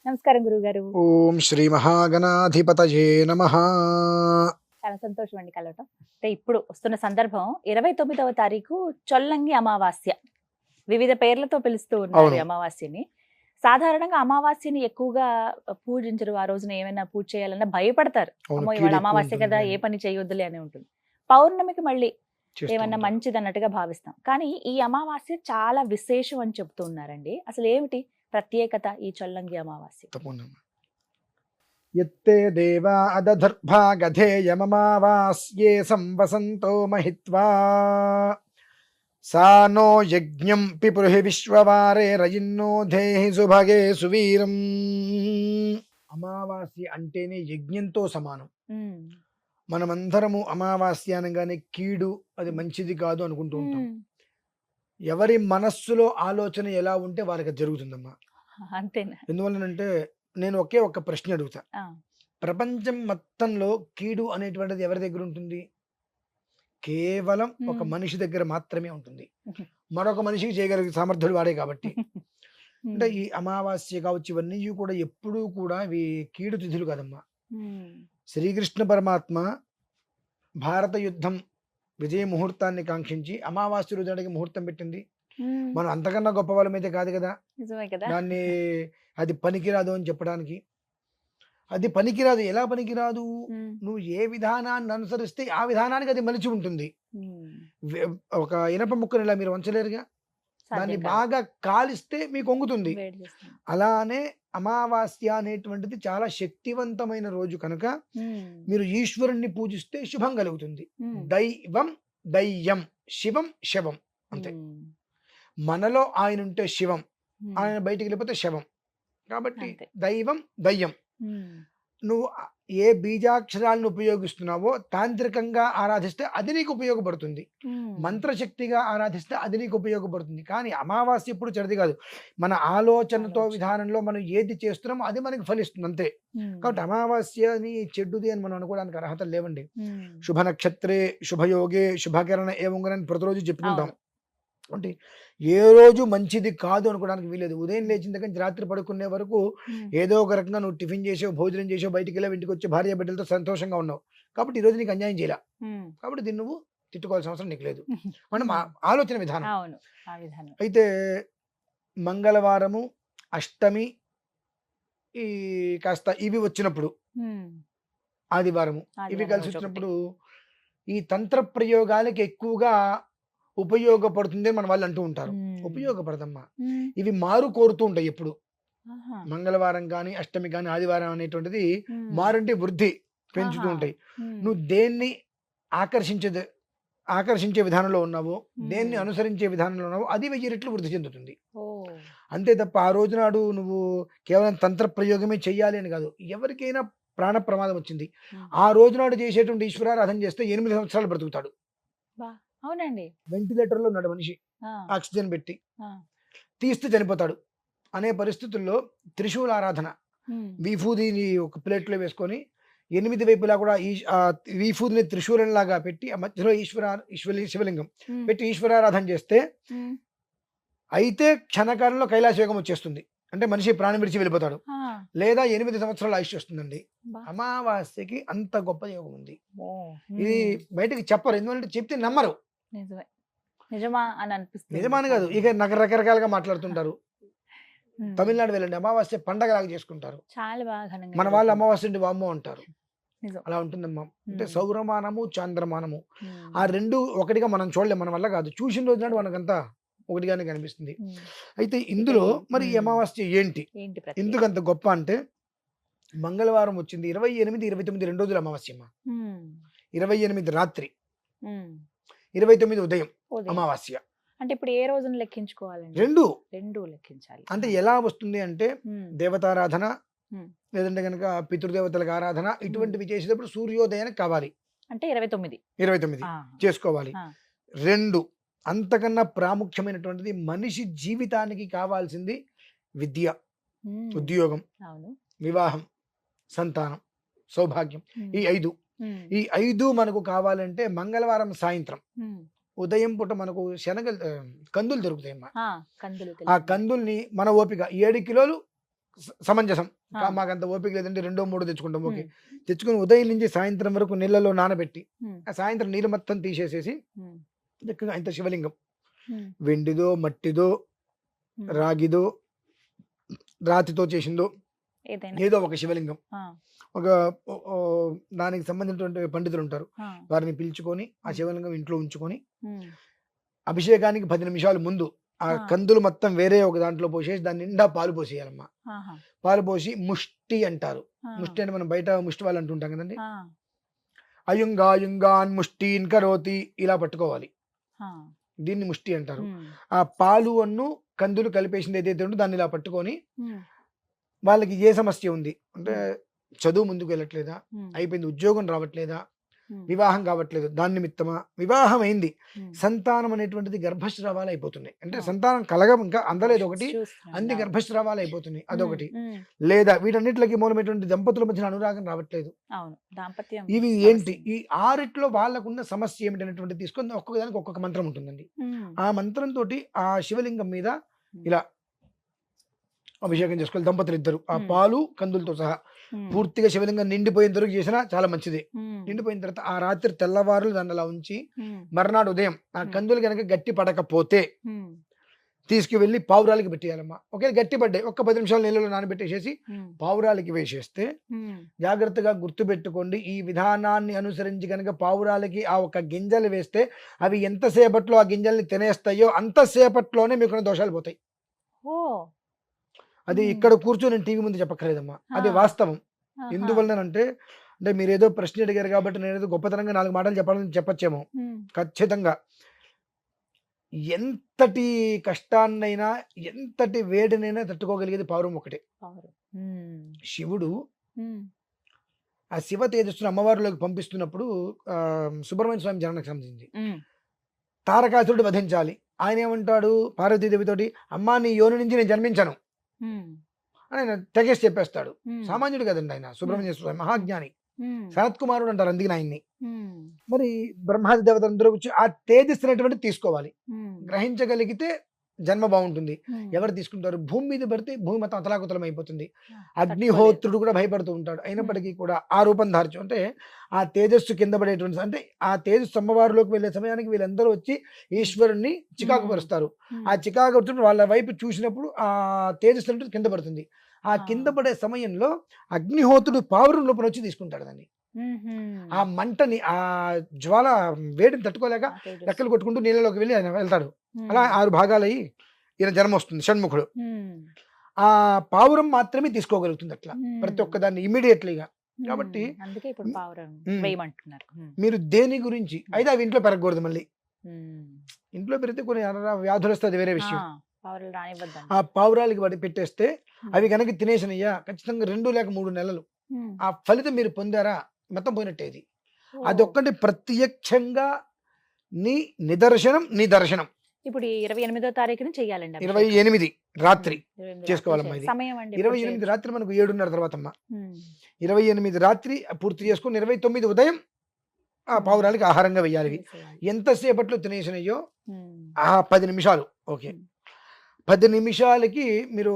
నమస్కారం గురువుగారు. ఓం శ్రీ మహాగణాధిపతయే నమః. చాలా సంతోషం అండి కలవటం. అంటే ఇప్పుడు వస్తున్న సందర్భం 29వ తారీఖు చొల్లంగి అమావాస్య. వివిధ పేర్లతో పిలుస్తూ ఉన్నారు ఈ అవును. అమావాస్యని. సాధారణంగా అమావాస్యని ఎక్కువగా పూజించరు. ఆ రోజున ఏమైనా పూజ చేయాలన్నా భయపడతారు. అవును. అమ్మో! ఇవాళ అమావాస్య కీడెక్కువుంటుంది కదా! ఏ అని పని చేయొద్దులే అని ఉంటుంది. పౌర్ణమికి మళ్ళీ చేస్తూ ఏమన్నా ఉంటారు. మంచిదన్నట్టుగా భావిస్తాం. కానీ ఈ అమావాస్య చాలా విశేషం అని చెప్తూ ఉన్నారండి. అసలు ఏమిటి ప్రత్యేకత ఈ చొల్లంగి అమావాస్య? తప్పకుండా. యత్తే దేవా అదధర్భాగధేయమమావాస్యే సంవసంతో మహిత్వా సా నో యజ్ఞం పిపురుహి విశ్వవారే రయిన్నో దేహి సుభగే సువీరం. అమావాస్య అంటేనే యజ్ఞంతో సమానం. హ్మ్. మనమందరము అమావాస్య అనగానే కీడు, అది మంచిది కాదు అనుకుంటూ ఉంటాం. హ్మ్. ఎవరి మనస్సులో ఆలోచన ఎలా ఉంటే వారికి అది జరుగుతుందమ్మా. అంతేనా? ఎందువల్లనంటే నేను ఒకే ఒక్క ప్రశ్న అడుగుతా. ఆ! ప్రపంచం మొత్తంలో కీడు అనేటువంటిది ఎవరి దగ్గర ఉంటుంది? కేవలం ఒక హ్మ్. మనిషి దగ్గర మాత్రమే ఉంటుంది. మరొక మనిషికి చేయగలిగే సామర్థ్యుడు వాడే కాబట్టి. అంటే హ్మ్. ఈ అమావాస్య కావచ్చు, ఇవన్నీ కూడా ఎప్పుడూ కూడా ఇవి కీడు తిథులు కాదమ్మా. హ్మ్. శ్రీకృష్ణ పరమాత్మ భారత యుద్ధం విజయ ముహూర్తాన్ని కాంక్షించి అమావాస్య రోజు నాటికి ముహూర్తం పెట్టింది. హ్మ్. మనం అంతకన్నా గొప్ప వాళ్ళమైతే కాదు కదా! నిజమే కదా! దాన్ని అది పనికిరాదు అని చెప్పడానికి. అది పనికిరాదు. ఎలా పనికిరాదు? హ్మ్. నువ్వు ఏ విధానాన్ని అనుసరిస్తే ఆ విధానానికి అది మలిచి ఉంటుంది. హ్మ్. వె ఒక ఇనప ముక్కని ఇలా మీరు వంచలేరుగా. దాన్ని సాధ్యం కాదు. బాగా కాలిస్తే మీకు వంగుతుంది. వేడి చేస్తుంది. అలానే అమావాస్య అనేటువంటిది చాలా శక్తివంతమైన రోజు కనుక హ్మ్. మీరు ఈశ్వరుణ్ణి పూజిస్తే శుభం కలుగుతుంది. హ్మ్. దైవం, దయ్యం, శివం, శవం అంతే. హ్మ్. మనలో ఆయనుంటే శివం. హ్మ్. ఆయన బయటికెళ్ళిపోతే శవం. కాబట్టి అంతే. దైవం, దయ్యం. హ్మ్. నువ్వు ఏ బీజాక్షరాలను ఉపయోగిస్తున్నావో తాంత్రికంగా ఆరాధిస్తే అది నీకు ఉపయోగపడుతుంది. హ్మ్. మంత్రశక్తిగా ఆరాధిస్తే అది నీకు ఉపయోగపడుతుంది. కానీ అమావాస్య ఎప్పుడు చెడుది కాదు. మన ఆలోచనతో ఆలోచన. విధానంలో మనం ఏది చేస్తున్నామో అది మనకి ఫలిస్తుంది అంతే. హ్మ్. కాబట్టి అమావాస్యని చెడ్డుది అని మనం అనుకోవడానికి అర్హతలు లేవండి. హ్మ్. శుభ నక్షత్రే, శుభయోగే, శుభకరణ ఏవంగనని ప్రతిరోజు చెప్పుకుంటాం. అవును. అంటే ఏ రోజు మంచిది కాదు అనుకోవడానికి వీలేదు. ఉదయం లేచిన దగ్గర నుంచి రాత్రి పడుకునే వరకు హ్మ్. ఏదో ఒక రకంగా నువ్వు టిఫిన్ చేసావు, భోజనం చేసావు, బయటికెళ్ళావు, ఇంటికొచ్చి భార్య బిడ్డలతో సంతోషంగా ఉన్నావు. కాబట్టి ఈరోజు నీకు అన్యాయం చేయలా. హ్మ్. కాబట్టి దీన్ని నువ్వు తిట్టుకోవాల్సిన అవసరం నీకు లేదు. మనం హ్మ్. ఆలోచన విధానం. అవును. ఆ విధానం. అయితే మంగళవారము, అష్టమి ఈ కాస్త ఇవి వచ్చినప్పుడు, హ్మ్. ఆదివారము ఇవి ఆదివారం కలిసి రోజు ఒకటి. వచ్చినప్పుడు ఈ తంత్ర ప్రయోగాలకి ఎక్కువగా ఉపయోగపడుతుంది అని మన వాళ్ళు అంటూ ఉంటారు. హ్మ్. ఉపయోగపడదమ్మా. హ్మ్. ఇవి మారు కోరుతూ ఉంటాయి ఎప్పుడు. ఆహా! మంగళవారం గాని, అష్టమి గాని, ఆదివారం అనేటువంటిది హ్మ్. మారంటే వృద్ధి పెంచుతూ ఆహా! ఉంటాయి. హ్మ్. నువ్వు దేన్ని ఆకర్షించేది ఆకర్షించే విధానంలో ఉన్నావో, దేన్ని హ్మ్. అనుసరించే విధానంలో ఉన్నావో అది 1000 రెట్లు వృద్ధి చెందుతుంది. ఓహ్! అంతే తప్ప ఆ రోజు నాడు నువ్వు కేవలం తంత్ర ప్రయోగమే చెయ్యాలి అని కాదు. ఎవరికైనా ప్రాణ ప్రమాదం వచ్చింది. హ్మ్. ఆ రోజు నాడు చేసేటువంటి ఈశ్వరారాధన చేస్తే 8 సంవత్సరాలు బ్రతుకుతాడు. అబ్బా! అవునండి. వెంటిలేటర్‌లో ఉన్నాడు మనిషి. ఆ! ఆక్సిజన్ పెట్టి. ఆ! తీస్తే చనిపోతాడు. అనే పరిస్థితుల్లో త్రిశూల ఆరాధన. హ్మ్. వీఫూదిని ఒక ప్లేట్‌లో వేసుకొని 8 వైపులా కూడా వీఫూదిని త్రిశూలంలాగా పెట్టి ఆ మధ్యలో శివలింగం హ్మ్. పెట్టి ఈశ్వరారాధన చేస్తే హ్మ్. అయితే క్షణకాలంలో కైలాస యోగం వచ్చేస్తుంది. అంటే మనిషి ప్రాణం విడిచి వెళ్ళిపోతాడు. ఆ! లేదా 8 సంవత్సరాల ఆయుష్ వస్తుందండి. అబ్బా! అమావాస్యకి అంత గొప్ప యోగం ఉంది. ఓహ్! ఇది హ్మ్. బయటకి చెప్పరు. ఎందుకంటే చెప్తే నమ్మరు. నిజమే. నిజమా అని అనిపిస్తుంది నిజమని కాదు. చాలా ఇక మందికి. రకరకాలుగా మాట్లాడుతుంటారు. హ్మ్. తమిళనాడు వెళ్ళండి అమావాస్య పండగలాగా చేసుకుంటారు. చాలా బాగా ఘనంగా మన వాళ్ళు జరుగుతుంది. అమావాస్య అంటే వామ్మో అంటారు. నిజం. అలా ఉంటుందమ్మా. అంటే హ్మ్. సౌరమానము, చాంద్రమానము. ఆ హ్మ్. 2 ఒకటిగా మనం చూడలేం. మన వల్ల కాదు. చూసిన రోజు నాడు మనకంతా ఒకటిగానే కనిపిస్తుంది. హ్మ్. అయితే ఇక ఇందులో ఈ మరి ఈ హ్మ్. అమావాస్య ఏంటి? ఏంటి ప్రత్యేకత? ఎందుకంత గొప్ప అంటే మంగళవారం వచ్చింది. 28, 29 2 రోజులు అమావాస్యమ్మ. హ్మ్. 28 రాత్రి, హ్మ్. 29 ఉదయం ఉదయం. అమావాస్య. అంటే ఇప్పుడు ఏ రోజున లెక్కించుకోవాలండి? 2 2 లెక్కించాలి. అంటే ఆ! ఎలా వస్తుంది అంటే హ్మ్. దేవతారాధన, హ్మ్. లేదంటే గనక పితృదేవతలకు ఆరాధన హ్మ్. ఇటువంటివి చేసేటప్పుడు సూర్యోదయానికి కావాలి. అంటే 29. 29 ఆ! చేసుకోవాలి. ఆ! 2 అంతకన్నా ప్రాముఖ్యమైనటువంటిది మనిషి జీవితానికి కావాల్సింది విద్య, హ్మ్. ఉద్యోగం, అవును. వివాహం, సంతానం, సౌభాగ్యం. హ్మ్. ఈ 5. హ్మ్. ఈ 5 మనకు కావాలంటే మంగళవారం సాయంత్రం, హ్మ్. ఉదయం పూట మనకు కందులు దొరుకుతాయమ్మా. ఆ! కందులు ఆ తెలుసండి. కందుల్ని మన ఓపిక 7 కిలోలు సమంజసం. ఆ. మాకంత ఓపిక లేదంటే 2, 3 తెచ్చుకుంటాం. ఓకే. ఉమ్, తెచ్చుకొని ఉదయం నుంచి సాయంత్రం వరకు నీళ్ళలో నానబెట్టి, ఉమ్, ఆ సాయంత్రం నీళ్ళు మొత్తం తీసేసేసి ఉమ్, చక్కగా ఇంత శివలింగం, ఉమ్, వెండిదో, మట్టిదో, ఉమ్. రాగిదో, రాతితో చేసిందో ఏదైనా. ఏదో ఒక శివలింగం, ఆ, ఒక దానికి సంబంధించినటువంటి పండితులు ఉంటారు, ఆ, వారిని పిలుచుకొని ఆ శివలింగం ఇంట్లో ఉంచుకొని ఉమ్, అభిషేకానికి 10 నిమిషాల ముందు ఆ ఆ. కందులు మొత్తం వేరే ఒక దాంట్లో పోసేసి దాని నిండా పాలు పోసేయాలమ్మా. ఆహా, పాలు పోసి ముష్టి అంటారు. ఆ, ముష్టి అంటే మనం బయట ముష్టి వాళ్ళు అంటుంటాం కదండి. ఆ, అయుంగాయుంగాన్ ముష్టీన్ కరోతి, ఇలా పట్టుకోవాలి. ఆ, దీన్ని ముష్టి అంటారు. ఉమ్, ఆ పాలు కందులు కలిపేసింది ఏదైతే ఉందో దాన్ని ఇలా పట్టుకొని, ఉమ్, వాళ్ళకి ఏ సమస్య ఉంది అంటే చదువు ముందుకు వెళ్ళట్లేదా, ఉమ్, అయిపోయింది, ఉద్యోగం రావట్లేదా, ఉమ్, వివాహం కావట్లేదు, దాని నిమిత్తమా, వివాహం అయింది, ఉమ్. సంతానం అనేటువంటిది గర్భస్రావాలు అయిపోతున్నాయి, అంటే ఆ. సంతానం ఇంకా అందలేదు ఒకటి, చూస్తున్నాను, అన్ని అవును. గర్భస్రావాలు అయిపోతున్నాయి, ఉమ్, అదొకటి. ఉమ్, లేదా వీటన్నిటికి మూలమైనటువంటి దంపతుల మధ్య అనురాగం రావట్లేదు. అవును, దాంపత్యం ఇవి సమస్య. ఏంటి, ఈ ఆరిట్లో వాళ్ళకున్న సమస్య ఏమిటనేటువంటి తీసుకొని ఒక్కొక్క దానికి ఒక్కొక్క మంత్రం ఉంటుందండి. ఉమ్, ఆ మంత్రంతో ఆ శివలింగం మీద ఉమ్, ఇలా అభిషేకం చేసుకోవాలి దంపతులు ఇద్దరు, ఆ ఉమ్, పాలు కందులతో సహా. ఉమ్, పూర్తిగా శివలింగం నిండిపోయిన వరకు చేసినా చాలా మంచిది. ఉమ్, నిండిపోయిన తర్వాత ఆ రాత్రి తెల్లవారులు దాన్ని అలా ఉంచి ఉమ్, మర్నాడు ఉదయం ఆ ఉమ్. కందులు కనుక గట్టి పడకపోతే ఉమ్, తీసుకువెళ్ళి పావురాలకి పెట్టేయాలమ్మా. ఒకే గట్టి పడ్డాయి, ఒక్క 10 నిమిషాలు నీళ్ళలో నానబెట్టేసేసి ఉమ్, పావురాలకి వేసేస్తే, ఉమ్, జాగ్రత్తగా గుర్తుపెట్టుకోండి, ఈ విధానాన్ని అనుసరించి కనుక పావురాలకి ఆ ఒక గింజలు వేస్తే అవి ఎంతసేపట్లో ఆ గింజల్ని తినేస్తాయో అంతసేపట్లోనే మీకున్న దోషాలు పోతాయి. ఓ, అది ఉమ్, ఇక్కడ కూర్చొని నేను టీవీ ముందు చెప్పక్కర్లేదమ్మా, అది ఆ, వాస్తవం. ఆహా, ఎందువల్లనంటే అంటే మీరు ఏదో ప్రశ్న అడిగారు కాబట్టి నేను ఏదో గొప్పతనంగా 4 మాటలు చెప్పాలని చెప్పచ్చేమో. ఉమ్, ఖచ్చితంగా ఎంతటి కష్టాన్నైనా ఎంతటి వేడినైనా తట్టుకోగలిగేది పావురం ఒకటే. పవర్. ఉమ్, శివుడు ఉమ్, ఆ శివ తేజస్సును అమ్మవారిలోకి పంపిస్తున్నప్పుడు సుబ్రహ్మణ్య స్వామి జననకు సంబంధించి ఉమ్, తారకాసురుడు వధించాలి. ఆయన ఏమంటాడు పార్వతీదేవితోటి, అమ్మా నీ యోని నుంచి నేను జన్మించాను ఉమ్, అని ఆయన తెగేసి చెప్పేస్తాడు. ఉమ్, సామాన్యుడు కదండి ఆయన, సుబ్రహ్మణ్య స్వామి మహాజ్ఞాని, ఉమ్, సనత్ కుమారుడు అంటారు అందుకని ఆయన్ని. ఉమ్, మరి బ్రహ్మాది దేవతలందరూ వచ్చి ఆ తేజస్సు అనేటువంటి తీసుకోవాలి, ఉమ్, గ్రహించగలిగితే జన్మ బాగుంటుంది. ఉమ్, ఎవరు తీసుకుంటారు, భూమి మీద పడితే భూమి మొత్తం అతలాకుతలం అయిపోతుంది. తట్టుకోలేదు. అగ్నిహోత్రుడు కూడా భయపడుతూ ఉంటాడు, అయినప్పటికీ కూడా ఆ రూపం దార్చు అంటే ఆ తేజస్సు కింద పడేటువంటి, అంటే ఆ తేజస్సు అమ్మవారిలోకి వెళ్ళే సమయానికి వీళ్ళందరూ వచ్చి ఈశ్వరుణ్ణి చికాకు పరుస్తారు. ఆ ఉమ్, చికాకు పరుచుడు వాళ్ళ వైపు చూసినప్పుడు ఆ తేజస్సు అంటే కింద పడుతుంది. ఆ ఆ. కింద పడే సమయంలో అగ్నిహోత్రుడు పావురం లోపల వచ్చి తీసుకుంటాడు దాన్ని. ఉహుం. ఆ మంటని ఆ జ్వాల వేడిని తట్టుకోలేక ఆ తేజస్సు. రెక్కలు కొట్టుకుంటూ నీళ్ళలోకి వెళ్ళి ఆయన వెళ్తాడు. ఉమ్, అలా 6 భాగాలయ్యి ఈయన జన్మ వస్తుంది, షణ్ముఖుడు. ఉమ్, ఆ పావురం మాత్రమే తీసుకోగలుగుతుంది అట్లా ఉమ్, ప్రతి ఒక్కదాన్ని ఇమీడియట్లీగా. ఉమ్, కాబట్టి అందుకే ఇప్పుడు పావురం ఉమ్, వేయమంటున్నారు. ఉమ్, మీరు దేని గురించి అయితే అవి ఇంట్లో పెరగకూడదు. మళ్ళీ ఉమ్, ఇంట్లో పెరిగితే కొన్ని వ్యాధులు వస్తే అది వేరే ఆ, విషయం. పావురాలు రానివ్వద్దండి. ఆ పావురాలకి వాటి పెట్టేస్తే ఉమ్, అవి కనుక తినేసినయ్యా ఖచ్చితంగా 2 లేక 3 నెలలు ఉమ్, ఆ ఫలితం మీరు పొందారా మొత్తం పోయినట్టేది. ఓ. అదొక్కటి ప్రత్యక్షంగా నీ నిదర్శనం, నీ దర్శనం. ఇప్పుడు ఈ 28వ తారీఖున చెయ్యాలండి అభిషేకం. 28 రాత్రి 28 చేసుకోవాలమ్మా రాత్రి ఇది. సమయం అండి ఎప్పుడు 28 చేయొచ్చు? రాత్రి మనకు 7:30 తర్వాత అమ్మా. ఉమ్, 28 రాత్రి పూర్తి చేసుకుని 29 ఉదయం ఆ ఉమ్, పావురాలకి ఆహారంగా వెయ్యాలి. ఇవి చేసేయాలి. ఎంతసేపట్లో తినేసినయ్యో ఉమ్, ఆ 10 నిమిషాలు. ఓకే, ఉమ్, 10 నిమిషాలకి మీరు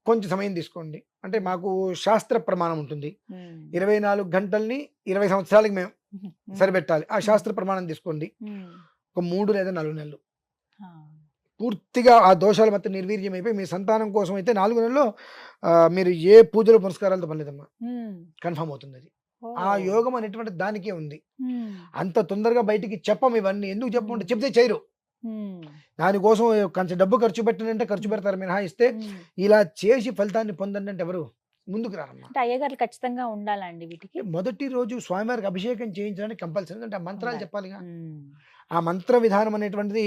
కొంచెం సమయం తీసుకోండి. అంటే మాకు శాస్త్ర ప్రమాణం ఉంటుంది, ఉమ్, 24 గంటల్ని 20 సంవత్సరాలకి మేము ఉమ్, సరిపెట్టాలి. ఆ శాస్త్ర ప్రమాణం తీసుకోండి. ఉమ్, ఒక 3 లేదా 4 నెలలు ఆ, పూర్తిగా ఆ దోషాలు మొత్తం నిర్వీర్యం అయిపోయి మీ సంతానం కోసం అయితే 4 నెలల్లో మీరు ఏ పూజలు పునస్కారాలతో పనిలేదమ్మా, ఉమ్, కన్ఫర్మ్ అవుతుంది అది. ఓ, ఆ యోగం అనేటువంటి దానికే ఉంది. ఉమ్, అంత తొందరగా బయటికి చెప్పం ఇవన్నీ. ఎందుకు చెప్పమంటే చెప్తే చేయరు. ఉమ్, దానికోసం కొంచెం డబ్బు ఖర్చు పెట్టనంటే ఖర్చు పెడతారు మినహాయిస్తే ఉమ్. ఇలా చేసి ఫలితాన్ని పొందండి అంటే ఎవరు ముందుకు రారమ్మా. అంటే అయ్యగారులు ఖచ్చితంగా ఉండాలండి వీటికి. మొదటి రోజు స్వామివారికి అభిషేకం చేయించడానికి కంపల్సరీ, అంటే ఆ మంత్రాలు ఉండాలి. చెప్పాలిగా. ఉమ్, ఆ మంత్ర విధానం అనేటువంటిది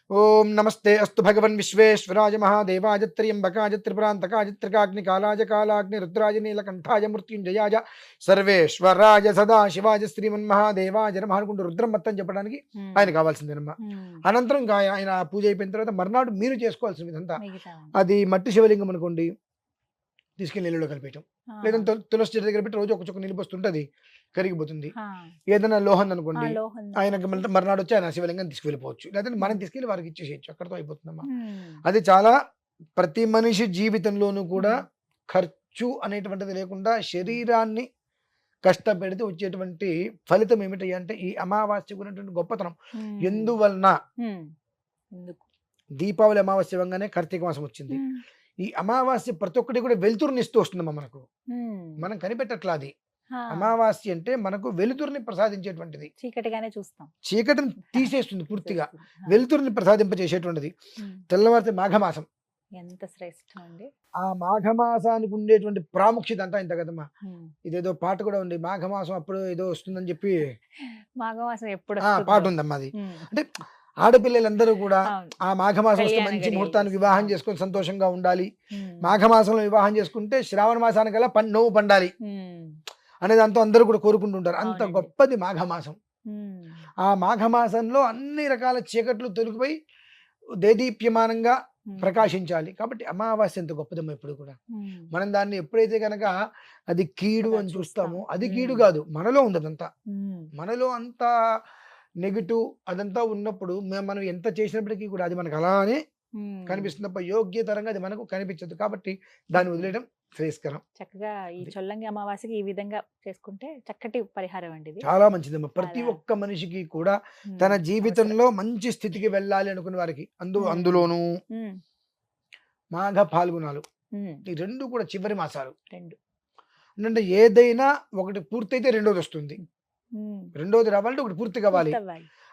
ఓం నమస్తే అస్తు భగవన్ విశ్వేశ్వరాయ మహాదేవాయ త్ర్యంబకాయ త్రిపురాంతకాయ త్రికాగ్ని కాలాయ కాలాగ్ని రుద్రాయ నీలకంఠాయ మృత్యుంజయాయ సర్వేశ్వరాయ సదాశివాయ శ్రీమన్మహాదేవాయ నమః అనుకుంటూ రుద్రం మొత్తం చెప్పడానికి ఉమ్, ఆయన కావాల్సిందేనమ్మా. ఉమ్, అనంతరం ఇంకా ఆయన పూజ అయిపోయిన తర్వాత మర్నాడు మీరు చేసుకోవాల్సింది ఇదంతా. మిగతా అది మట్టి శివలింగం అనుకోండి, తీసుకెళ్ళి నీళ్ళలో కలిపేయటం. ఆ, లేదంటే తులసి చెట్టు దగ్గర పెట్టి రోజు ఒక చుక్క నీళ్ళు పోస్తుంటే కరిగిపోతుంది. ఆ, ఏదైనా లోహం ఆ, అనుకోండి, లోహం. ఆయనకి మర్నాడు వచ్చి ఆయన శివలింగం తీసుకెళ్ళిపోవచ్చు. లేదంటే మనం తీసుకెళ్ళి వారికి ఇచ్చేసేయచ్చు, అక్కడతో అయిపోతుందమ్మా. ఉమ్, అది చాలా ప్రతి మనిషి జీవితంలోనూ కూడా ఉమ్, ఖర్చు అనేటువంటిది లేకుండా శరీరాన్ని కష్టపెడితే వచ్చేటువంటి ఫలితం ఏమిటి అంటే ఈ అమావాస్యకు ఉన్నటువంటి గొప్పతనం. ఎందువలన ఎందుకు? దీపావళి అమావాస్య ఇవ్వగానే కార్తీక మాసం వచ్చింది. ఈ అమావాస్య ప్రతి ఒక్కటి కూడా వెలుతురునిస్తూ వస్తుందమ్మా మనకు. మనం కనిపెట్టట్లా అది. అమావాస్య అంటే మనకు వెలుతురుని ప్రసాదించేటువంటిది. చీకటిగానే చూస్తాం, చీకటిని తీసేస్తుంది పూర్తిగా, వెలుతురుని ప్రసాదింపజేసేటువంటిది. తెల్లవారితే మాఘమాసం. ఎంత శ్రేష్టం అండి. ఆ మాఘమాసానికి ఉండేటువంటి ప్రాముఖ్యత అంతా ఇంత కదమ్మా. ఇదేదో పాట కూడా ఉంది, మాఘమాసం అప్పుడు ఏదో వస్తుందని చెప్పి మాఘమాసం ఎప్పుడు పాట ఉందమ్మా. అది అంటే ఆడపిల్లలందరూ కూడా ఆ మాఘమాసం వస్తే మంచి ముహూర్తానికి వివాహం చేసుకొని సంతోషంగా ఉండాలి. మాఘమాసంలో వివాహం చేసుకుంటే శ్రావణ మాసానికల్లా నవ్వు పండాలి అనే దాంతో అందరూ కూడా కోరుకుంటుంటారు. అంత గొప్పది మాఘమాసం. ఆ మాఘమాసంలో అన్ని రకాల చీకట్లు తొలగిపోయి దేదీప్యమానంగా ప్రకాశించాలి. కాబట్టి అమావాస్య ఎంత గొప్పదమ్మా. ఎప్పుడు కూడా మనం దాన్ని ఎప్పుడైతే కనుక అది కీడు అని చూస్తామో, అది కీడు కాదు, మనలో ఉంది అదంతా. మనలో అంత నెగిటివ్ అదంతా ఉన్నప్పుడు మనం ఎంత చేసినప్పటికీ కూడా అది మనకు అలానే కనిపిస్తుంది తప్ప యోగ్యతరంగా అది మనకు కనిపించదు. కాబట్టి దాన్ని వదిలేయడం శ్రేయస్కరం. చక్కగా ఈ చొల్లంగి అమావాస్యకి ఈ విధంగా చేసుకుంటే చక్కటి పరిహారం అండి. చాలా మంచిదమ్మా. ప్రతి ఒక్క మనిషికి కూడా తన జీవితంలో మంచి స్థితికి వెళ్ళాలి అనుకునే వారికి అందులోనూ మాఘ పాల్గొనాలు ఈ రెండు కూడా చివరి మాసాలు. అంటే ఏదైనా ఒకటి పూర్తయితే రెండోది వస్తుంది, రెండోది రావాలంటే ఒకటి పూర్తి కావాలి.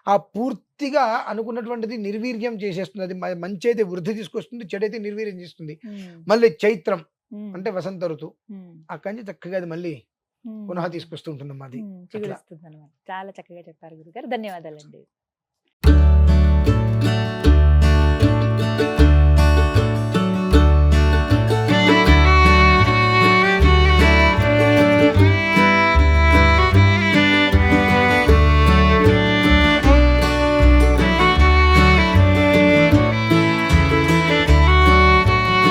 ఆ పూర్తిగా అనుకున్నటువంటిది నిర్వీర్యం చేసేస్తుంది. అది మంచి అయితే వృద్ధి తీసుకొస్తుంది, చెడైతే నిర్వీర్యం చేస్తుంది. మళ్ళీ చైత్రం అంటే వసంత ఋతువు, అక్కడి నుంచి చక్కగా అది మళ్ళీ పునః తీసుకొస్తూ ఉంటుంది. అది చాలా చక్కగా చెప్పారు గురుగారు. ధన్యవాదాలండి.